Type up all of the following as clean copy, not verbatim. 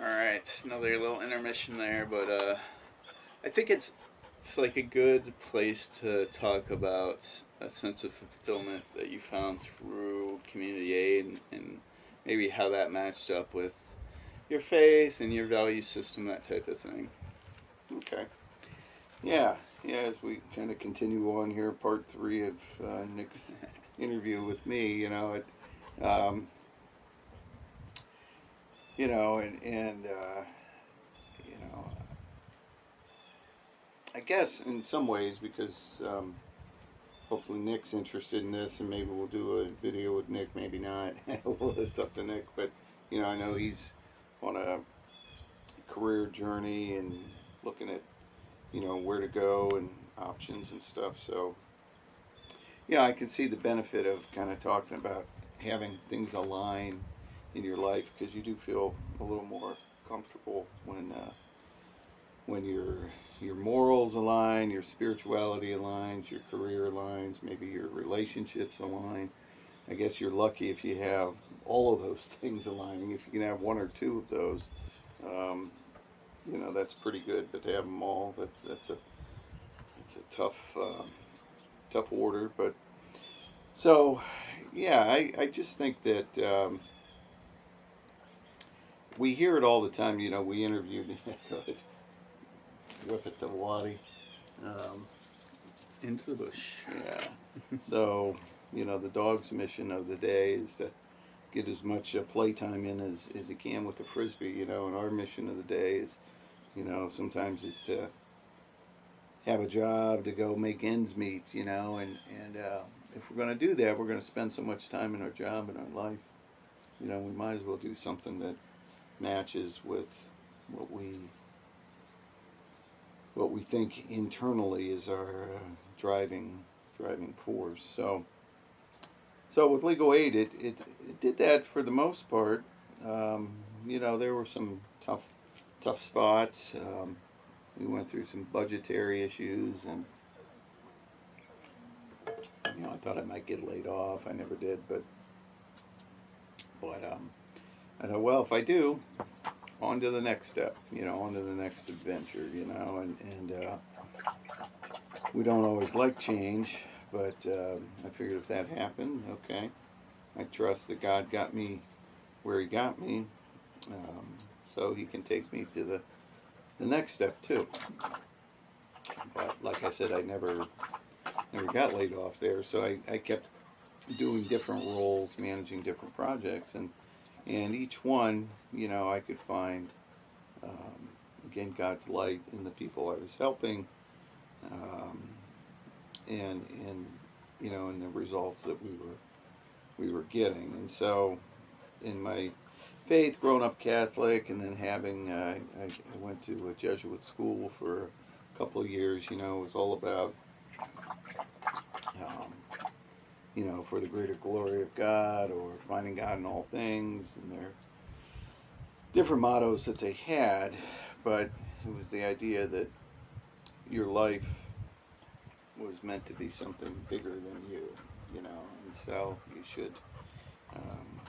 Alright, just another little intermission there, but I think it's like a good place to talk about a sense of fulfillment that you found through community aid and maybe how that matched up with your faith and your value system, that type of thing. Okay. Yeah. Yeah. As we kind of continue on here, part three of Nick's interview with me, um, and you know, I guess in some ways because hopefully Nick's interested in this, and maybe we'll do a video with Nick, maybe not. Well, it's up to Nick, but I know he's on a career journey and looking at where to go and options and stuff. So yeah, I can see the benefit of kind of talking about having things align in your life, because you do feel a little more comfortable when your morals align, your spirituality aligns, your career aligns, maybe your relationships align. I guess you're lucky if you have all of those things aligning. If you can have one or two of those, um, that's pretty good. But to have them all, that's a tough order. But so, yeah, I just think that we hear it all the time. We interviewed whip it to Wadi. Um, Into the bush. yeah. So, the dog's mission of the day is to get as much playtime in as he can with the frisbee. And our mission of the day is, sometimes is to have a job to go make ends meet. And if we're going to do that, we're going to spend so much time in our job and our life. We might as well do something that matches with what we think internally is our driving force. So with legal aid, it did that for the most part. There were some tough spots. We went through some budgetary issues, and I thought I might get laid off. I never did, but I thought, well, if I do, on to the next step. On to the next adventure. And we don't always like change, but I figured if that happened, okay, I trust that God got me where He got me, so He can take me to the next step too. But like I said, I never got laid off there, so I kept doing different roles, managing different projects, and each one, I could find again God's light in the people I was helping, and in the results that we were getting. And so in my faith, growing up Catholic, and then having I went to a Jesuit school for a couple of years. It was all about for the greater glory of God, or finding God in all things, and their different mottos that they had. But it was the idea that your life was meant to be something bigger than you, and so you should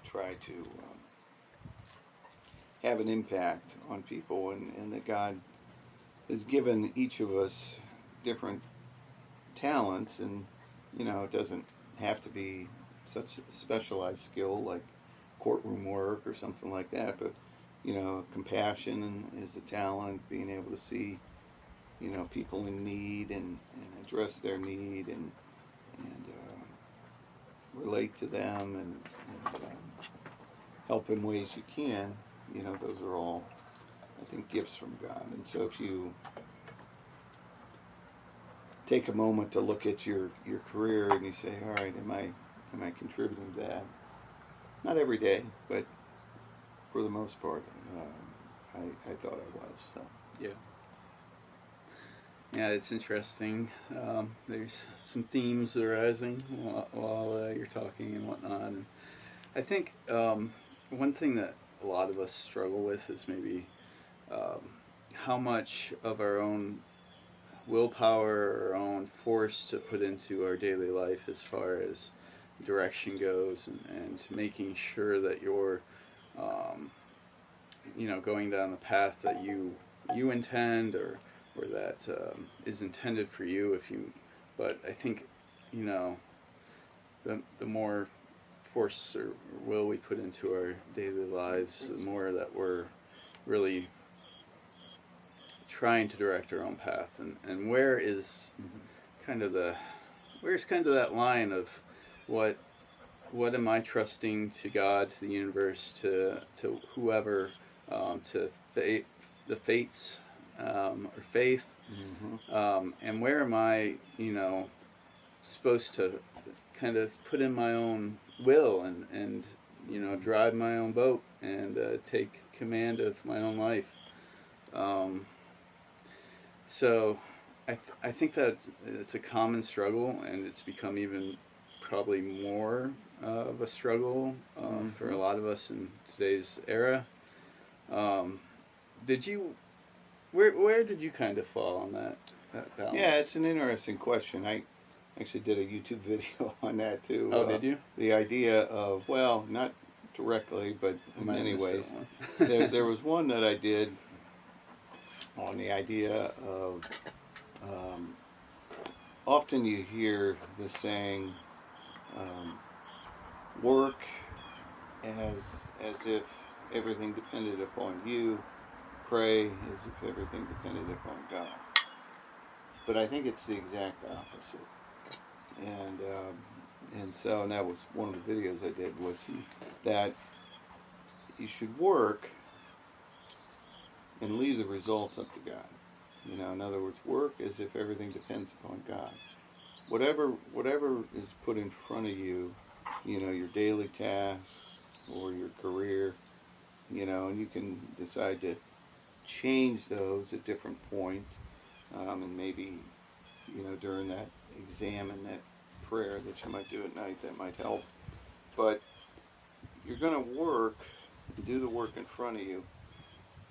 try to have an impact on people, and that God has given each of us different talents, and it doesn't have to be such a specialized skill like courtroom work or something like that, but compassion is a talent, being able to see people in need and address their need and relate to them and help in ways you can. Those are all, I think, gifts from God. And so if you take a moment to look at your career and you say, all right, am I contributing to that? Not every day, but for the most part, I thought I was. So. Yeah. Yeah, it's interesting. There's some themes arising while you're talking and whatnot. And I think one thing that a lot of us struggle with is maybe how much of our own willpower, our own force to put into our daily life as far as direction goes, and making sure that you're going down the path that you intend, or that is intended for you. But I think, the more force or will we put into our daily lives, the more that we're really trying to direct our own path. And where's kind of that line of what am I trusting to God, to the universe, to whoever, to fate, the fates, or faith, and where am I, supposed to kind of put in my own will and drive my own boat and take command of my own life. So I think that it's a common struggle, and it's become even probably more of a struggle for a lot of us in today's era. Where did you kind of fall on that balance? Yeah, it's an interesting question. I actually did a YouTube video on that too. Oh, did you? The idea of, well, not directly, but in many ways. there was one that I did on the idea of, often you hear the saying, work as if everything depended upon you, pray as if everything depended upon God. But I think it's the exact opposite. And that was one of the videos I did, was that you should work and leave the results up to God. In other words, work as if everything depends upon God. Whatever is put in front of you, your daily tasks or your career, and you can decide to change those at different points, and maybe, during that exam and that prayer that you might do at night, that might help. But you're going to work, do the work in front of you,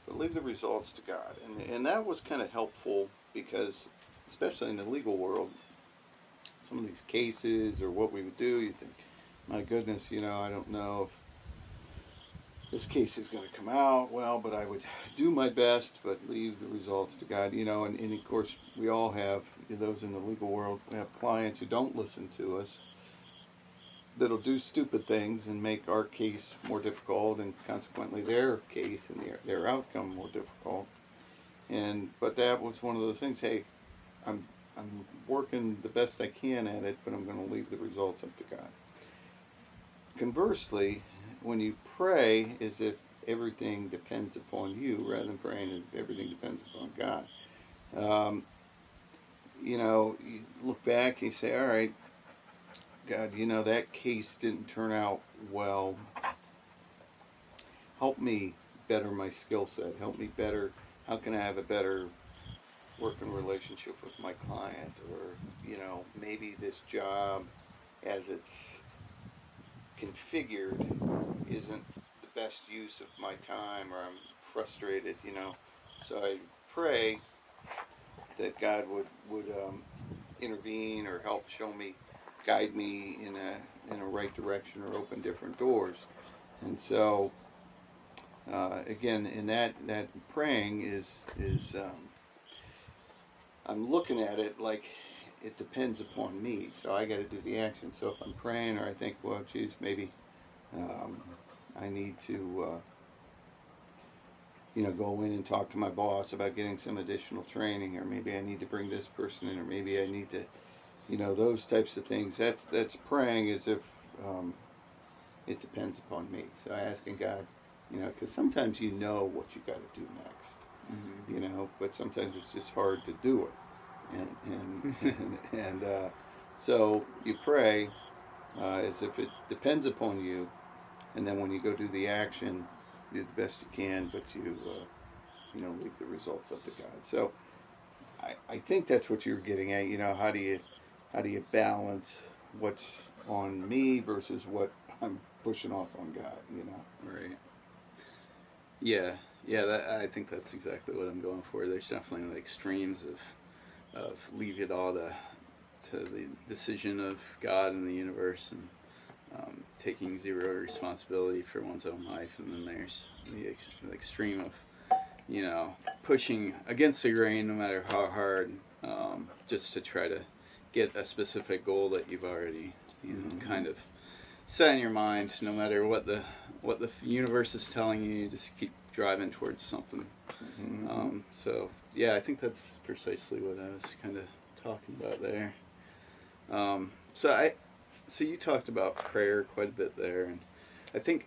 but leave the results to God. And that was kind of helpful because, especially in the legal world, some of these cases or what we would do, you think, my goodness, I don't know if this case is going to come out well, but I would do my best, but leave the results to God. And of course, we all have, those in the legal world, we have clients who don't listen to us, that'll do stupid things and make our case more difficult, and consequently their case and their outcome more difficult. But that was one of those things. Hey, I'm working the best I can at it, but I'm going to leave the results up to God. Conversely, when you pray as if everything depends upon you, rather than praying as if everything depends upon God, you look back and you say, all right, God, that case didn't turn out well. Help me better my skill set. Help me better. How can I have a better working relationship with my client? Or, maybe this job as it's configured isn't the best use of my time, or I'm frustrated, So I pray that God would intervene or help show me, guide me in a right direction, or open different doors. And so again, in that praying is I'm looking at it like it depends upon me, so I got to do the action. So if I'm praying, or I think, well, geez, maybe I need to go in and talk to my boss about getting some additional training, or maybe I need to bring this person in, or maybe I need to, those types of things. That's praying as if it depends upon me. So asking God, because sometimes what you got to do next, but sometimes it's just hard to do it, and so you pray as if it depends upon you, and then when you go do the action, do the best you can, but you leave the results up to God. So I think that's what you're getting at. How do you balance what's on me versus what I'm pushing off on God? Right. Yeah. I think that's exactly what I'm going for. There's definitely extremes of leave it all to the decision of God and the universe, and taking zero responsibility for one's own life, and then there's the extreme of, pushing against the grain no matter how hard, just to try to get a specific goal that you've already, kind of set in your mind. No matter what the universe is telling you, just keep driving towards something. So yeah, I think that's precisely what I was kind of talking about there. So you talked about prayer quite a bit there, and I think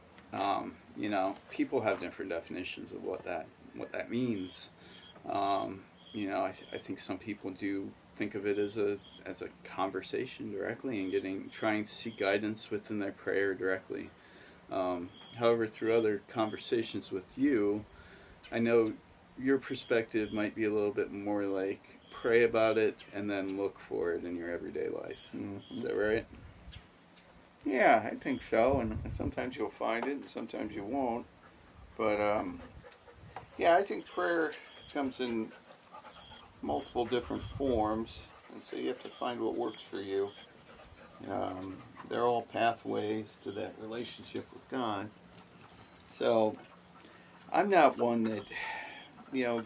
people have different definitions of what that means. I think some people do think of it as a conversation directly, and trying to seek guidance within their prayer directly. However, through other conversations with you, I know your perspective might be a little bit more like pray about it and then look for it in your everyday life. Is that right? Yeah, I think so. And sometimes you'll find it, and sometimes you won't. But yeah, I think prayer comes in multiple different forms, and so you have to find what works for you. They're all pathways to that relationship with God. So I'm not one that,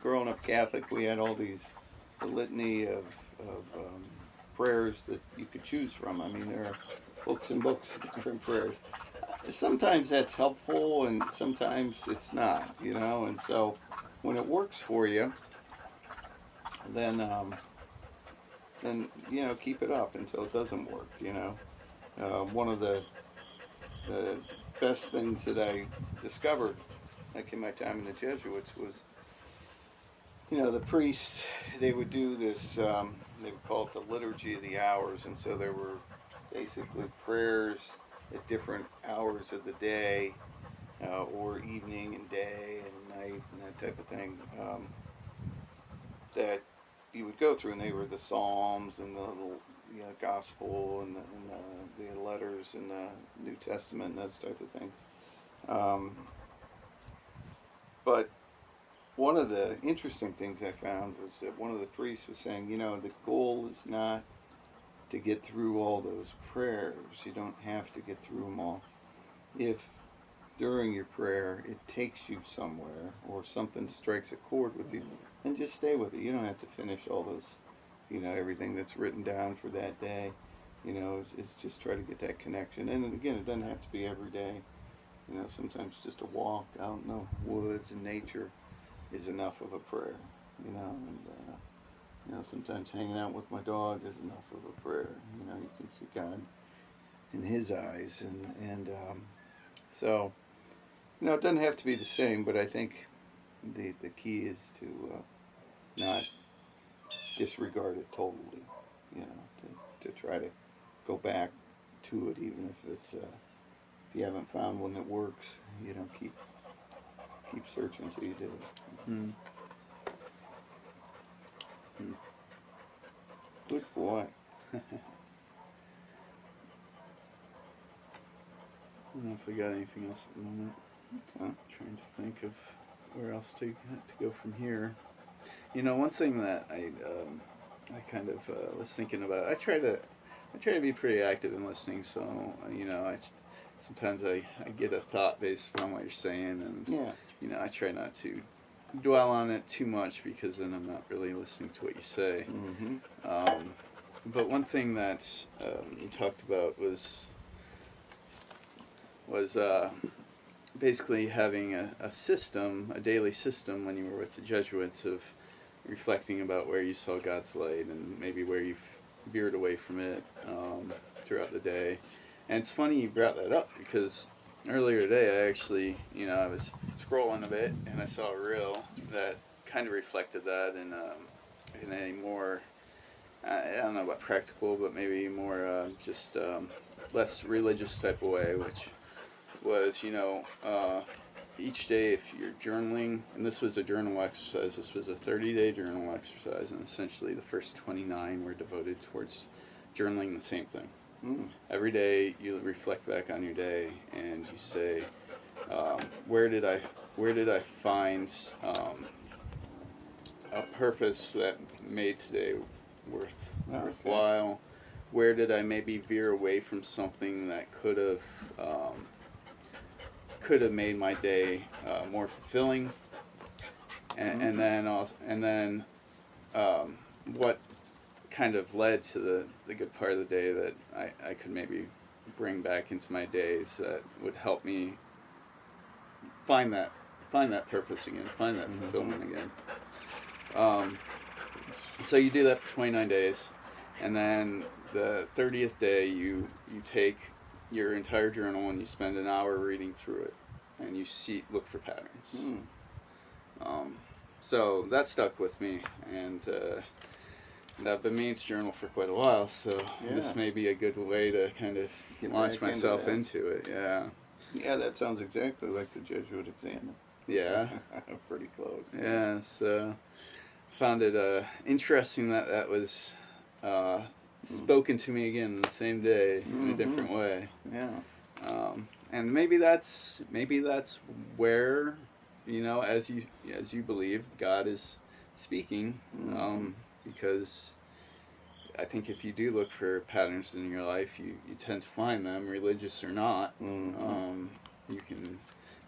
growing up Catholic, we had all these a litany of prayers that you could choose from. I mean, there are books and books of different prayers. Sometimes that's helpful, and sometimes it's not, And so when it works for you, then keep it up until it doesn't work. One of the best things that I discovered, like in my time in the Jesuits, was the priests, they would do this, they would call it the Liturgy of the Hours, and so there were basically prayers at different hours of the day, or evening and day and night and that type of thing, that you would go through, and they were the Psalms and the Gospel and the letters and the New Testament and those type of things. But one of the interesting things I found was that one of the priests was saying, the goal is not to get through all those prayers. You don't have to get through them all. If during your prayer it takes you somewhere, or something strikes a chord with you, then just stay with it. You don't have to finish all those, everything that's written down for that day. It's just try to get that connection. And again, it doesn't have to be every day. Sometimes just a walk out in the woods and nature is enough of a prayer, and sometimes hanging out with my dog is enough of a prayer. You can see God in His eyes, and so it doesn't have to be the same, but I think the key is to not disregard it totally, to try to go back to it, even if it's if you haven't found one that works, keep searching until you do. Good boy. I don't know if we got anything else at the moment. Okay. Trying to think of where else to go from here. One thing that I kind of was thinking about. I try to be pretty active in listening. So sometimes I get a thought based on what you're saying, and I try not to dwell on it too much, because then I'm not really listening to what you say. But one thing that you talked about was basically having a system, a daily system, when you were with the Jesuits, of reflecting about where you saw God's light and maybe where you've veered away from it throughout the day. And it's funny you brought that up, because earlier today I actually, I was scrolling a bit and I saw a reel that kind of reflected that in a more, I don't know about practical, but maybe more just less religious type of way, which was, each day if you're journaling, and this was a journal exercise, this was a 30-day journal exercise, and essentially the first 29 were devoted towards journaling the same thing. Every day you reflect back on your day and you say, where did I find a purpose that made today worthwhile? where did I maybe veer away from something that could have made my day more fulfilling, and then what kind of led to the good part of the day that I could maybe bring back into my days that would help me find that purpose again, find that fulfillment again. So you do that for 29 days, and then the 30th day you take your entire journal and you spend an hour reading through it, and you look for patterns. So that stuck with me, and I've been meaning to journal for quite a while, so this may be a good way to kind of launch myself into it. Yeah, that sounds exactly like the Jesuit examine. Yeah. Pretty close. Yeah, so found it interesting that was spoken to me again in the same day in a different way. Yeah. And maybe that's where, as you believe, God is speaking, because I think if you do look for patterns in your life, you tend to find them, religious or not. You can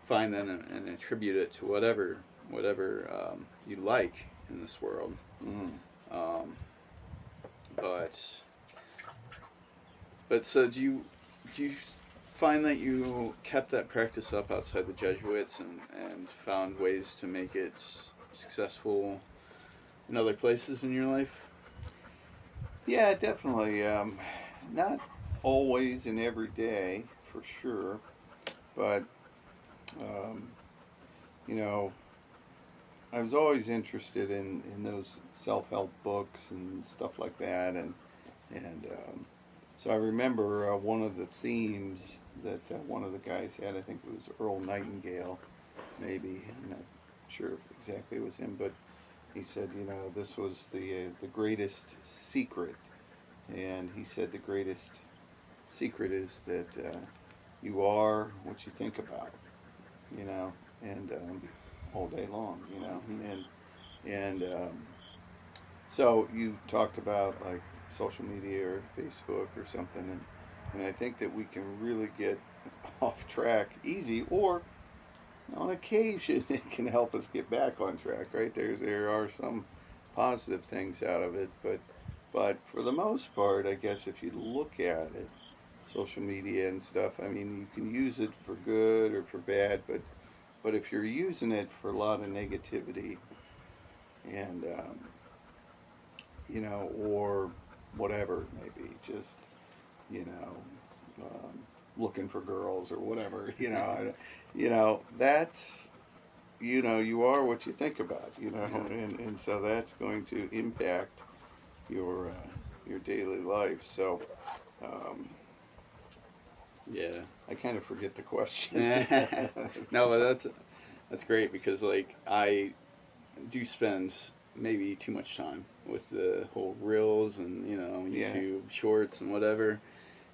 find them and attribute it to whatever you like in this world. But so do you find that you kept that practice up outside the Jesuits and found ways to make it successful in other places in your life? Yeah, definitely. Not always and every day, for sure. But, I was always interested in those self-help books and stuff like that. And so I remember one of the themes that one of the guys had, I think it was Earl Nightingale, maybe. I'm not sure if exactly it was him, but he said, this was the greatest secret. And he said the greatest secret is that you are what you think about, and all day long, and so you talked about like social media or Facebook or something, and I think that we can really get off track easy, or on occasion it can help us get back on track, right? There are some positive things out of it, but for the most part, I guess if you look at it, social media and stuff, I mean, you can use it for good or for bad, but if you're using it for a lot of negativity and, or whatever, maybe just, looking for girls or whatever, that's, you are what you think about, and so that's going to impact your daily life. So, yeah, I kind of forget the question. No, but that's great, because like I do spend maybe too much time with the whole reels and YouTube shorts and whatever,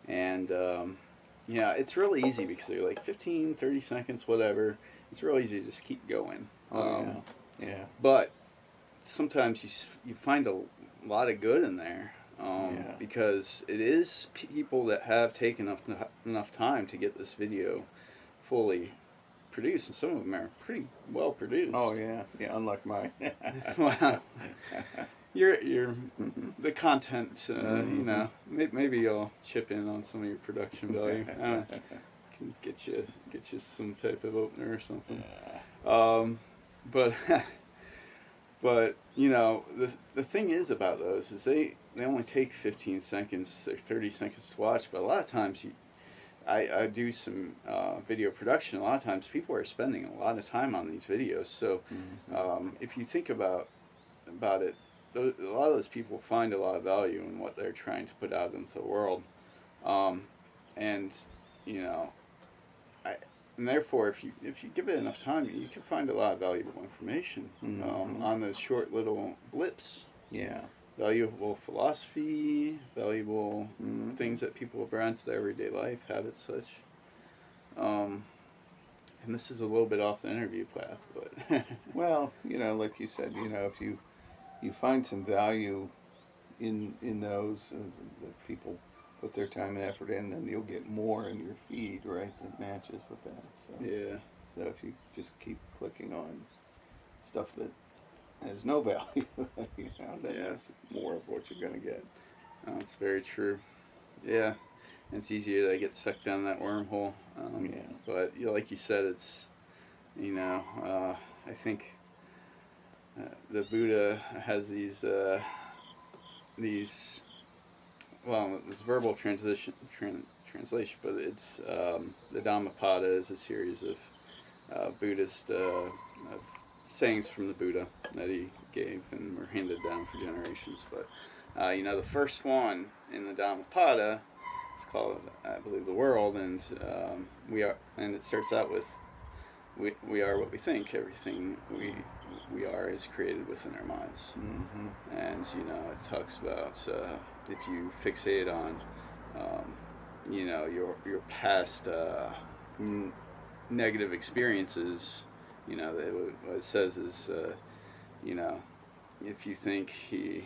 and it's really easy because they're like 15, 30 seconds, whatever. It's real easy to just keep going. Yeah. But sometimes you find a lot of good in there. Because it is people that have taken enough time to get this video fully produced, and some of them are pretty well produced. Oh yeah, unlike mine. Wow, you're the content. Maybe you'll chip in on some of your production value. Can get you some type of opener or something. But But the thing is about those is they only take 15 seconds or 30 seconds to watch. But a lot of times I do some video production. A lot of times people are spending a lot of time on these videos. So if you think about it, a lot of those people find a lot of value in what they're trying to put out into the world, and and therefore, if you give it enough time, you can find a lot of valuable information on those short little blips. Yeah. Valuable philosophy, valuable things that people have brought into their everyday life, habits, such. And this is a little bit off the interview path, but well, like you said, if you find some value in those that people put their time and effort in, then you'll get more in your feed, right, that matches with that. So, Yeah. so if you just keep clicking on stuff that has no value, then that's more of what you're going to get. That's very true. Yeah. It's easier to get sucked down that wormhole. Yeah. But like you said, it's, I think the Buddha has these, it's verbal translation, but it's the Dhammapada is a series of Buddhist of sayings from the Buddha that he gave and were handed down for generations. But the first one in the Dhammapada, it's called, I believe, the world, and and it starts out with we are what we think. Everything we are is created within our minds. Mm-hmm. And it talks about if you fixate on your past negative experiences, what it says is if you think he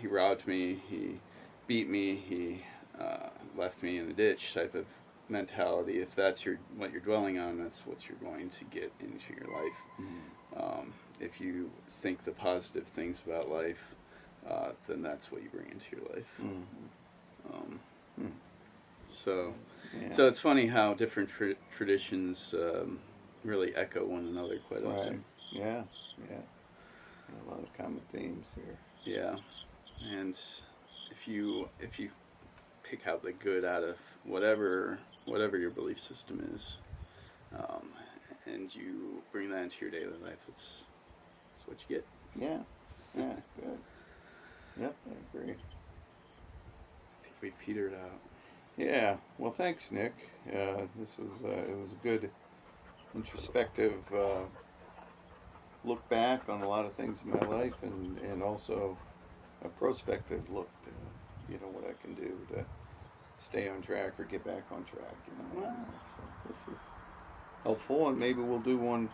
robbed me, he beat me, he left me in the ditch type of mentality, if that's what you're dwelling on, that's what you're going to get into your life. Mm-hmm. If you think the positive things about life, then that's what you bring into your life. Mm-hmm. So Yeah. so it's funny how different traditions really echo one another quite Right. often. Yeah. A lot of common themes here. Yeah, and if you pick out the good out of whatever your belief system is, and you bring that into your daily life, that's what you get. Yeah, good. Yep, I agree. I think we petered out. Yeah, well, thanks, Nick. This was it was a good introspective look back on a lot of things in my life, and also a prospective look to what I can do to stay on track or get back on track. Wow. So this is helpful, and maybe we'll do one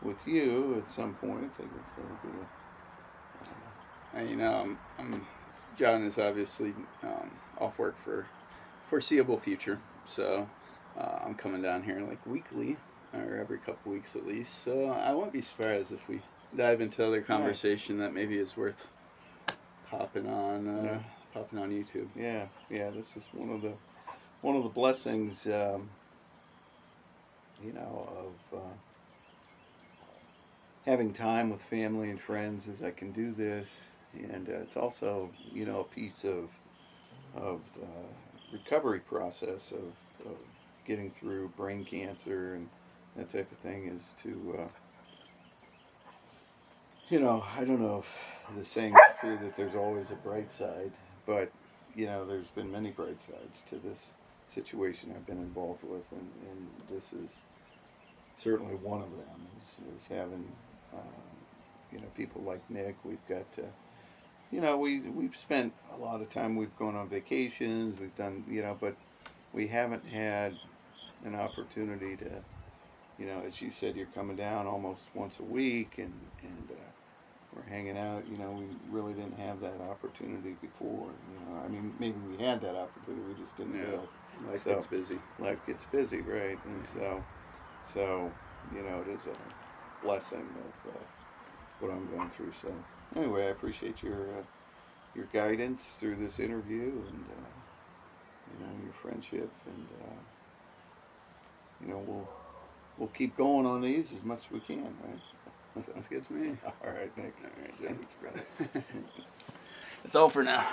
with you at some point. I guess that'll be John is obviously off work for foreseeable future, so I'm coming down here like weekly or every couple weeks at least. So I won't be surprised if we dive into other conversation that maybe is worth popping on YouTube. Yeah. This is one of the blessings, of having time with family and friends, is I can do this, and it's also a piece of the recovery process of getting through brain cancer and that type of thing, is to I don't know if the saying is true that there's always a bright side, but there's been many bright sides to this situation I've been involved with, and this is certainly one of them, is having people like Nick. We've got we've spent a lot of time, we've gone on vacations, we've done but we haven't had an opportunity to as you said, you're coming down almost once a week, and we're hanging out. We really didn't have that opportunity before. I mean, maybe we had that opportunity, we just didn't do it. Life gets busy. Life gets busy, right? And so it is a blessing of what I'm going through. So anyway, I appreciate your guidance through this interview, and your friendship, and we'll keep going on these as much as we can, right? Sounds good to me. All right, Nick. All right, Jim. Thanks, brother. That's all for now.